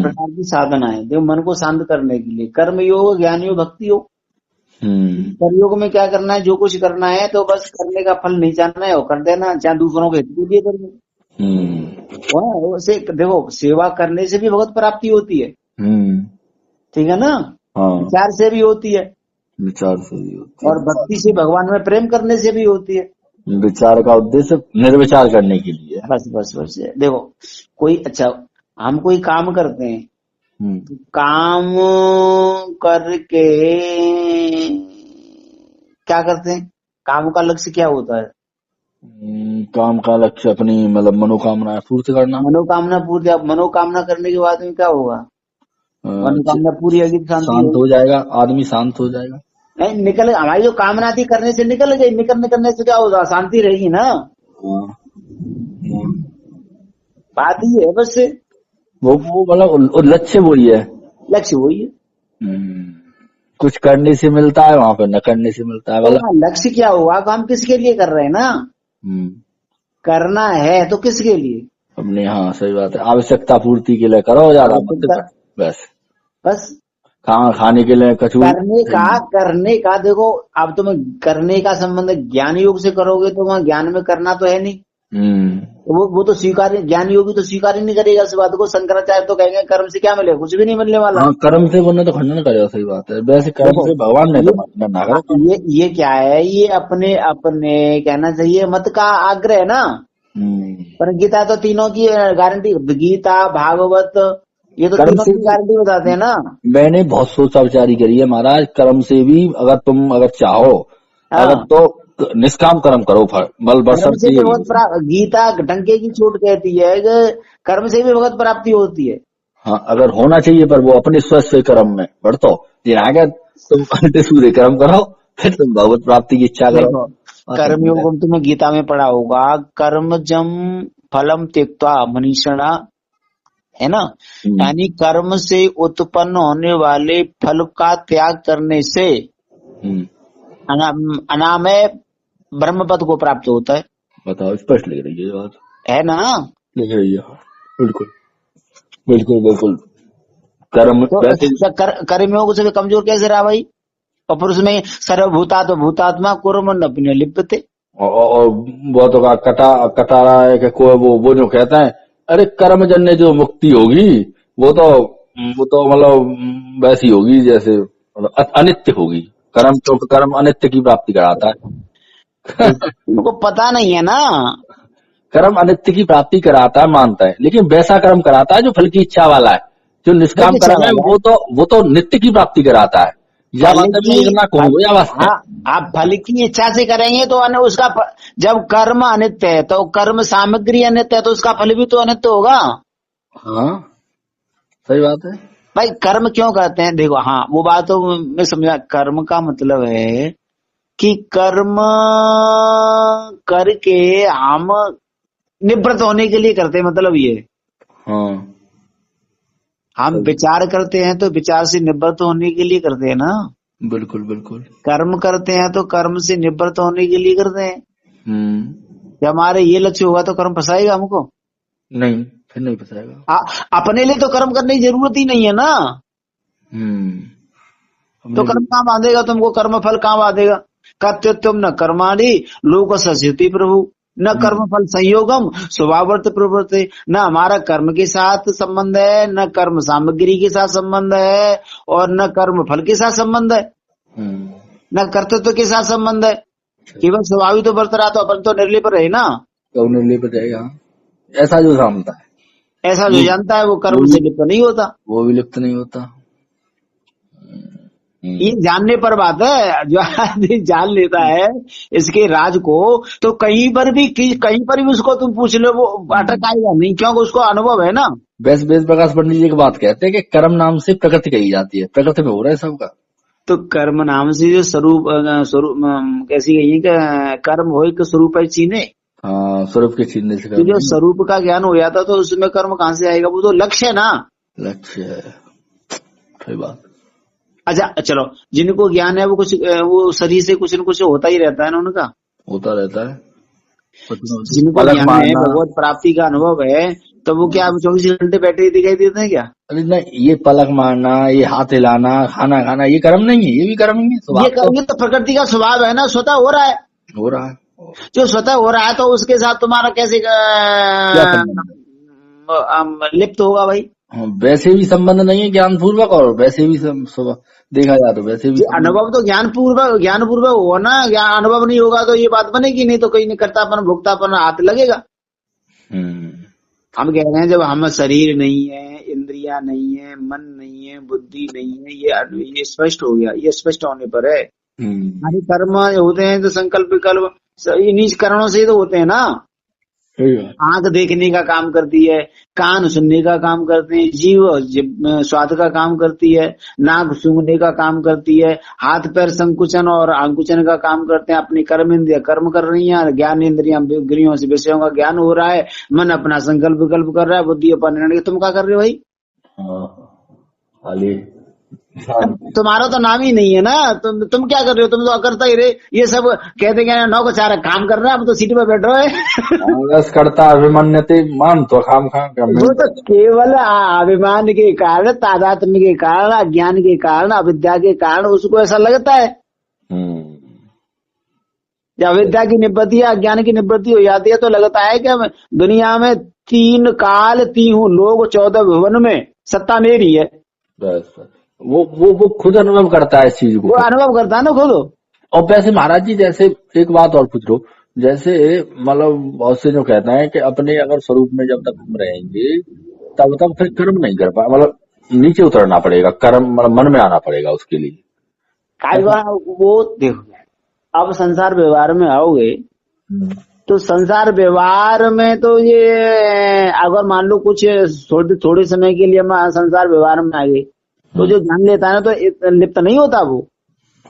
प्रकार की साधना है। देखो मन को शांत करने के लिए कर्म योग, ज्ञान योग, भक्ति योग। कर्मयोग में क्या करना है, जो कुछ करना है तो बस करने का फल नहीं चाहना है और कर देना, चाहे दूसरों के हित के लिए कर दो। वैसे देखो सेवा करने से भी भगवत प्राप्ति होती है, ठीक है ना। विचार से भी होती है, विचार से भी होती है, और भक्ति से भगवान में प्रेम करने से भी होती है। विचार का उद्देश्य निर्विचार करने के लिए। बस बस बस देखो कोई अच्छा हम कोई काम करते हैं, काम करके क्या करते हैं, काम का लक्ष्य क्या होता है? काम का लक्ष्य अपनी मतलब मनोकामना पूर्ति करना। मनोकामना पूर्ति, अब मनोकामना करने के बाद में क्या होगा? मनोकामना पूरी होगी, शांत हो जाएगा, आदमी शांत हो जाएगा। नहीं निकल, हमारी जो कामना थी करने से निकल गई, निकलने करने से क्या होगा? शांति रहेगी ना। बात ही है बस वो मतलब लक्ष्य वही है, लक्ष्य वही है। कुछ करने से मिलता है, वहाँ पे न करने से मिलता है। तो लक्ष्य क्या हुआ? हम किसके लिए कर रहे हैं ना, करना है तो किसके लिए? अपने। हाँ सही बात है, आवश्यकता पूर्ति के लिए करो, ज्यादा बस बस खाने के लिए कछु करने का देखो, अब तुम्हें करने का संबंध ज्ञान योग से करोगे तो वहाँ ज्ञान में करना तो है नहीं, वो तो स्वीकार, ज्ञान योगी तो स्वीकार ही नहीं करेगा इस बात को। शंकराचार्य तो कहेंगे कर्म से क्या मिलेगा, कुछ भी नहीं मिलने वाला। कर्म से बोलने तो खंडन करेगा, सही बात है। वैसे कर्म से भगवान ने तो ना करा। ये क्या है, ये अपने अपने कहना चाहिए मत का आग्रह है ना। पर गीता तो तीनों की गारंटी, गीता भागवत ये तो तीनों की गारंटी बताते हैं ना। मैंने बहुत सोचा विचारी करी है महाराज, कर्म से भी अगर तुम चाहो अगर तो निष्काम कर्म करो, बल बरसम से गीता डंके की चोट कहती है कि कर्म से भी भगवत प्राप्ति होती है। हाँ अगर होना चाहिए, पर वो अपने स्वस्थ कर्म में बढ़तो जिनागे तुम सूर्य कर्म करो, फिर तुम भगवत प्राप्ति की इच्छा करो। कर्मयोग तुम्हें गीता में पढ़ा होगा, कर्मजम फलम त्यक्त्वा मनीषणा, है ना। यानी कर्म से उत्पन्न होने वाले फल का त्याग करने से अनामय ब्रह्म पद को प्राप्त होता है। बताओ, स्पष्ट लिख रही है बात, है ना, लिख रही है। बिल्कुल बिल्कुल बिल्कुल। कर्म तो कर्मयोग से कमजोर कैसे रहा भाई? और पुरुष में सर्वभूता तो भूतात्मा कुर्म न लिप्यते। और वो तो कटारा है कि कोई वो जो कहता है अरे कर्म जन्य जो मुक्ति होगी वो तो मतलब वैसी होगी जैसे अनित्य होगी। कर्म अनित्य की प्राप्ति कराता है। उनको पता नहीं है ना, कर्म अनित्य की प्राप्ति कराता है मानता है, लेकिन वैसा कर्म कराता है जो फल की इच्छा वाला है। जो निष्काम कर्म है वो तो नित्य की प्राप्ति कराता है। आप फल की इच्छा से करेंगे तो उसका जब कर्म अनित्य है तो कर्म सामग्री अनित्य है तो उसका फल भी तो अनित्य होगा। हाँ सही बात है भाई। कर्म क्यों कहते हैं? देखो हाँ वो बात तो मैं समझा। कर्म का मतलब है कि कर्म करके हम निवृत्त होने के लिए करते हैं, मतलब ये। हाँ हम विचार करते हैं तो विचार से निवृत्त होने के लिए करते हैं ना। बिल्कुल बिल्कुल। कर्म करते हैं तो कर्म से निवृत्त होने के लिए करते हैं। जब हमारे ये लक्ष्य होगा तो कर्म फंसाएगा हमको? नहीं, फिर नहीं फंसाएगा। अपने लिए तो कर्म करने की जरूरत ही नहीं है ना। तो कर्म कहाँ बांधेगा तुमको? कर्म फल कहाँ बांधेगा? कत्य तुम न कर्माणि लोक सस्यति प्रभु न कर्म फल संयोगम स्वभावर्त प्रवृत्ति। न हमारा कर्म के साथ संबंध है, न कर्म सामग्री के साथ संबंध है, और न कर्म फल के साथ संबंध है, न कर्तृत्व के साथ संबंध है। केवल स्वभाविक तो बरत रहा तो अपन तो निर्लिप रहे ना। तो निर्लिप रहेगा। ऐसा जो जानता है, ऐसा जो जानता है वो कर्म से लिप्त नहीं होता, वो भी लिप्त नहीं होता। ये जानने पर बात है। जो आदमी जान लेता है इसके राज को तो कहीं पर भी उसको तुम पूछ लो वो अटक आएगा नहीं, क्योंकि उसको अनुभव है ना। वेद प्रकाश पंडित जी की बात कहते हैं कि कर्म नाम से प्रकृति कही जाती है, प्रकृति में हो रहा है सबका। तो कर्म नाम से जो स्वरूप कैसी गई है, कर्म हो के स्वरूप है चीने। हाँ स्वरूप के छीनने से। तो जो स्वरूप का ज्ञान हो जाता तो उसमें कर्म कहाँ से आएगा? वो तो लक्ष्य है ना। लक्ष्य है, सही बात। अच्छा चलो, जिनको ज्ञान है वो शरीर से कुछ न कुछ होता ही रहता है ना, उनका होता रहता है। जिनको ज्ञान है, भगवत प्राप्ति का अनुभव है, तो वो क्या 24 घंटे बैठे ही दिखाई देते हैं क्या? अरे नहीं, ये पलक मारना, ये हाथ हिलाना, खाना खाना, ये कर्म नहीं है, ये भी कर्म नहीं है, स्वभाव ये तो प्रकृति का स्वभाव है ना, स्वतः हो रहा है। तो हो रहा है। जो स्वतः हो रहा है तो उसके साथ तुम्हारा कैसे क्या संबंध? लिप्त होगा भाई? हाँ, वैसे भी संबंध नहीं है ज्ञान पूर्वक, और वैसे भी देखा जाए तो वैसे भी अनुभव तो ज्ञान पूर्वक होगा ना। ज्ञान अनुभव नहीं होगा तो ये बात बनेगी नहीं, तो कहीं नहीं करतापन भुगतापन हाथ लगेगा। हम कह रहे हैं जब हम शरीर नहीं है, इंद्रिया नहीं है, मन नहीं है, बुद्धि नहीं है, ये स्पष्ट हो गया। ये स्पष्ट होने पर है हमारे कर्म होते हैं तो संकल्प विकल्प इन्हीं कारणों से तो होते हैं ना। आंख देखने का काम करती है, कान सुनने का काम करते हैं, जीव स्वाद का काम करती है, नाक सूंघने का काम करती है, हाथ पैर संकुचन और अंकुचन का काम करते हैं। अपनी कर्म इंद्रिया कर्म कर रही है, ज्ञान इंद्रियों से विषयों का ज्ञान हो रहा है, मन अपना संकल्प विकल्प कर रहा है, बुद्धि अपना निर्णय। तुम क्या कर रहे हो भाई? तुम्हारा तो नाम ही नहीं है ना। तुम क्या कर रहे हो? तुम तो अकर्ता ही रहे। ये सब कहते क्या नौकरचारा काम कर रहा है, अब तो सीट पे बैठ रहे हो। करता अभिमान्यते मान तो खाम वो तो केवल अभिमान के कारण, तादात्म्य के कारण, अज्ञान के कारण, अविद्या के कारण उसको ऐसा लगता है। जब अविद्या की निवृत्ति या अज्ञान की निवृत्ति हो जाती है तो लगता है कि दुनिया में 3 काल 3 लोग 14 भुवन में सत्ता मेरी है। बस वो खुद अनुभव करता है इस चीज को, वो अनुभव करता है ना खुद। और वैसे महाराज जी, जैसे एक बात और पूछ लो, जैसे मतलब बहुत से जो कहते हैं कि अपने अगर स्वरूप में जब तक हम रहेंगे तब तक फिर कर्म नहीं कर पाए, मतलब नीचे उतरना पड़ेगा, कर्म मतलब मन में आना पड़ेगा उसके लिए। वो देखो, अब संसार व्यवहार में आओगे तो संसार व्यवहार में तो ये अगर मान लो कुछ थोड़े समय के लिए हम संसार व्यवहार में आ गए तो जो जान लेता है ना तो लिप्त नहीं होता वो।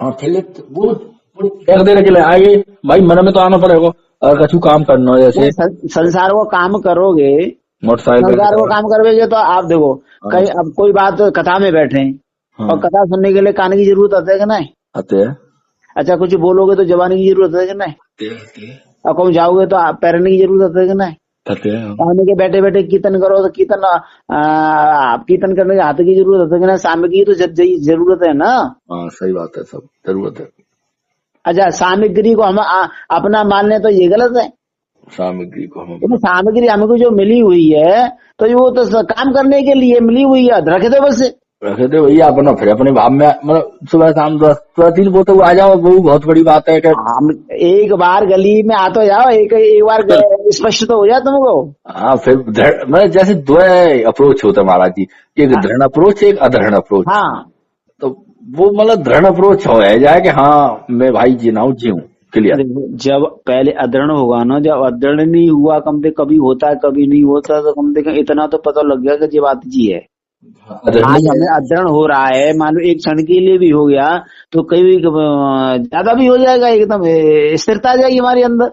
हाँ, वो कर देने के लिए आगे भाई मन में तो आना पड़ेगा। अगर कछु काम करना हो, जैसे संसार को काम करोगे, मोटरसाइकिल संसार को काम करोगे तो आप देखो कहीं अब कोई बात कथा में बैठे और कथा सुनने के लिए कान की जरूरत आती है कि नहीं? आते है। अच्छा, कुछ बोलोगे तो जबान की जरूरत है कि नहीं? और कहीं जाओगे तो पैरने की जरूरत है कि नहीं? खाने के बैठे बैठे कीर्तन करो तो कीर्तन करने के हाथ की जरूरत है कि नहीं? सामग्री की तो जरूरत है ना। सही बात है, सब जरूरत है। अच्छा, सामग्री को हम अपना मान लें तो ये गलत है। सामग्री को हम सामग्री हमको जो मिली हुई है तो वो तो काम करने के लिए मिली हुई है, रखे दो बस, रखे दो भैया अपना, फिर अपने भाव में मतलब सुबह शाम 2-3 बोतल आ जाओ, वो बहुत बड़ी बात है। हम एक बार गली में आ तो जाओ, एक बार स्पष्ट तो हो जाए तुमको। हाँ, फिर मतलब जैसे 2 अप्रोच होता है महाराज जी, एक दृढ़ अप्रोच, एक अदृढ़ अप्रोच। हाँ, तो वो मतलब दृढ़ अप्रोच हो जाए कि हाँ मैं भाई जीऊं क्लियर। जब पहले अदृढ़ होगा ना, जब अदृढ़ नहीं हुआ कम से कभी होता है कभी नहीं होता, तो कम से कम इतना तो पता लग गया कि ये बात जी है। आज हमें अदृढ़ हो रहा है, मान लो एक क्षण के लिए भी हो गया तो कई ज्यादा भी हो जाएगा, एकदम स्थिरता आ जाएगी हमारे अंदर।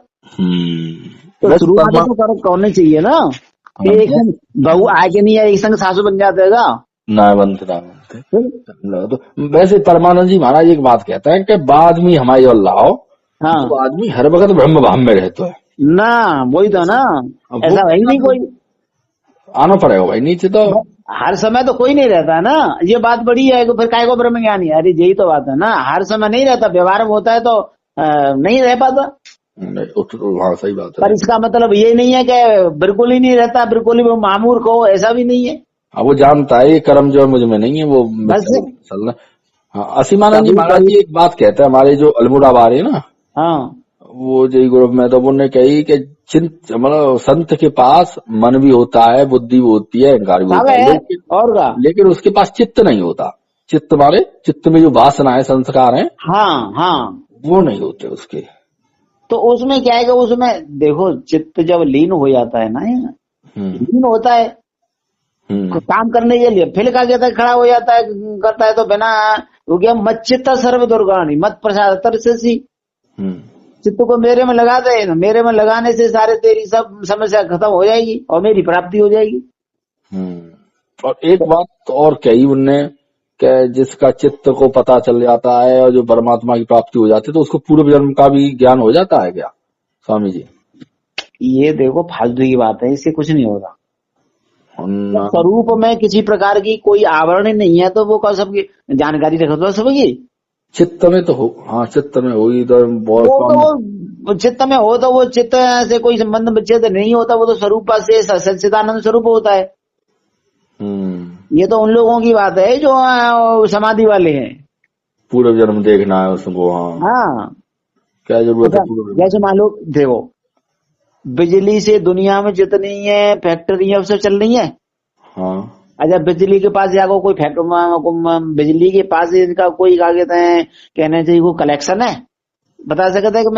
तो शुरुआत तो फर्क होना चाहिए ना। एक संग बहू आगे नहीं है, एक संग सासू बन जातेगा ना बनते। तो वैसे परमानंद जी महाराज एक बात कहता है कि बाद में हमारे और लाओ। हाँ, तो आदमी हर वक्त ब्रह्म भाव में रहता है ना, वही तो ना, ऐसा है ही नहीं कोई। आना पड़ेगा भाई नीचे, तो हर समय तो कोई नहीं रहता है ना, ये बात बड़ी है। फिर काय को ब्रह्म ज्ञानी? अरे यही तो बात है ना, हर समय नहीं रहता, व्यवहार में होता है तो नहीं रह पाता। हाँ, सही बात है। पर इसका मतलब ये नहीं है कि बिल्कुल ही नहीं रहता, बिल्कुल ही वो मामूर्ख हो, ऐसा भी नहीं है। वो जानता है ये कर्म जो मुझ में नहीं है, वो बस। हाँ, असीमानंद जी महाराज जी एक बात कहते हैं, हमारे जो अल्मोड़ा बार है ना, हाँ, वो जय ग्रुप में, तो उन्होंने कही कि मतलब संत के पास मन भी होता है, बुद्धि भी होती है, अहंकार भी होता है, लेकिन उसके पास चित्त नहीं होता। चित्त माने चित्त में जो वासना है, संस्कार है, हाँ हाँ, वो नहीं होते उसके। तो उसमें क्या है कि उसमें देखो चित्त जब लीन हो जाता है ना, लीन होता है काम करने के लिए, फिर क्या कहता है खड़ा हो जाता है, करता है तो बिना वो क्या मत चित्त सर्व दुर्गानी मत प्रसाद तरसी, चित्त को मेरे में लगा दे, मेरे में लगाने से सारे तेरी सब समस्या खत्म हो जाएगी और मेरी प्राप्ति हो जाएगी। और एक बात और कही उनने कि जिसका चित्त को पता चल जाता है और जो परमात्मा की प्राप्ति हो जाती है तो उसको पूर्व जन्म का भी ज्ञान हो जाता है क्या स्वामी जी? ये देखो फालतू की बात है, इससे कुछ नहीं होगा। ना- स्वरूप में किसी प्रकार की कोई आवरण नहीं है तो वो कौन सबकी जानकारी रखो तो सबकी। चित्त में तो हो, हाँ चित्त में होगी तो बहुत वो तो कम। वो चित्त में हो तो वो चित्त से कोई संबंध विच्छेद नहीं होता, वो तो स्वरूप से सच्चिदानंद स्वरूप होता है। ये तो उन लोगों की बात है जो समाधि वाले हैं। पूर्व जन्म देखना है उसको, हाँ हाँ, क्या जरूरत है अच्छा, पूर्व जन्म। जैसे मान लो देखो, बिजली से दुनिया में जितनी है फैक्ट्री है सब चल रही है। हाँ अच्छा, बिजली के पास जाकर कोई फैक्ट्री, बिजली के पास इनका कोई क्या कहते हैं, कहने चाहिए वो कलेक्शन है, बता सकते हैं कि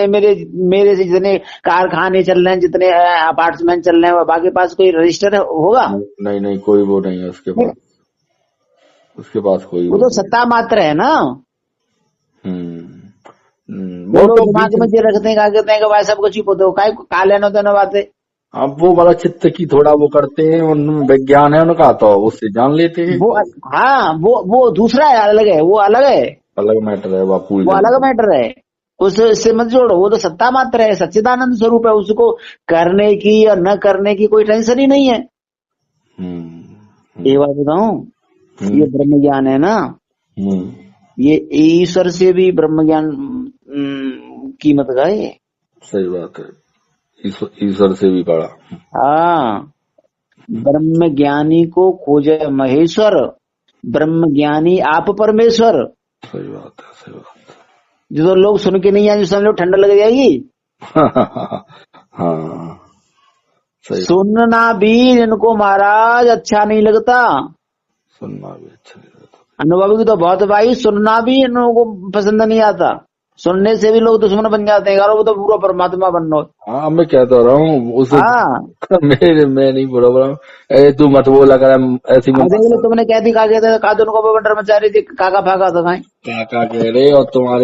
मेरे मेरे से जितने कारखाने चल रहे हैं, जितने अपार्टमेंट चल रहे हैं, बाकी पास कोई रजिस्टर होगा? नहीं नहीं, कोई वो नहीं है उसके पास, उसके पास कोई वो तो सत्ता मात्र है ना। वो लोग तो दिमाग में ये रखते हैं, क्या कहते हैं कि भाई सब कुछ ही पोते का लेना देना बातें। अब वो वाला चित्त की थोड़ा वो करते हैं, उनमें विज्ञान है उनका तो उससे जान लेते हैं। वो हाँ, वो दूसरा है, अलग है, वो अलग है, अलग मैटर है, बापू वो अलग मैटर है, उससे मत जोड़ो। वो तो सत्ता मात्र है, सच्चिदानंद स्वरूप है, उसको करने की या न करने की कोई टेंशन ही नहीं है। ये बात बताऊं, ये ब्रह्म ज्ञान है ना, ये ईश्वर से भी ब्रह्म ज्ञान कीमत का है। सही बात है, ईश्वर से भी बड़ा। हाँ, ब्रह्म ज्ञानी को खोजे महेश्वर, ब्रह्म ज्ञानी आप परमेश्वर। सही बात है, सही बात है। जो लोग सुन के नहीं आए, जो समझ ठंडा लग जाएगी। हाँ सही। सुनना भी इनको महाराज अच्छा नहीं लगता, सुनना भी अच्छा नहीं लगता। अनुभव की तो बहुत भाई, सुनना भी इन लोगों को पसंद नहीं आता। सुनने से भी लोग दुश्मन बन जाते हैं, यार वो तो पूरा परमात्मा बनना। हाँ मैं कहता रहा हूँ उसे। हाँ, मैं नहीं बोला बोला तू मत बोला कर ऐसी तुमने कह दी, कहा कहते कहा, उनको बंडर मचा रही थी, काका फाका था। क्या कह रहे और तुम्हारे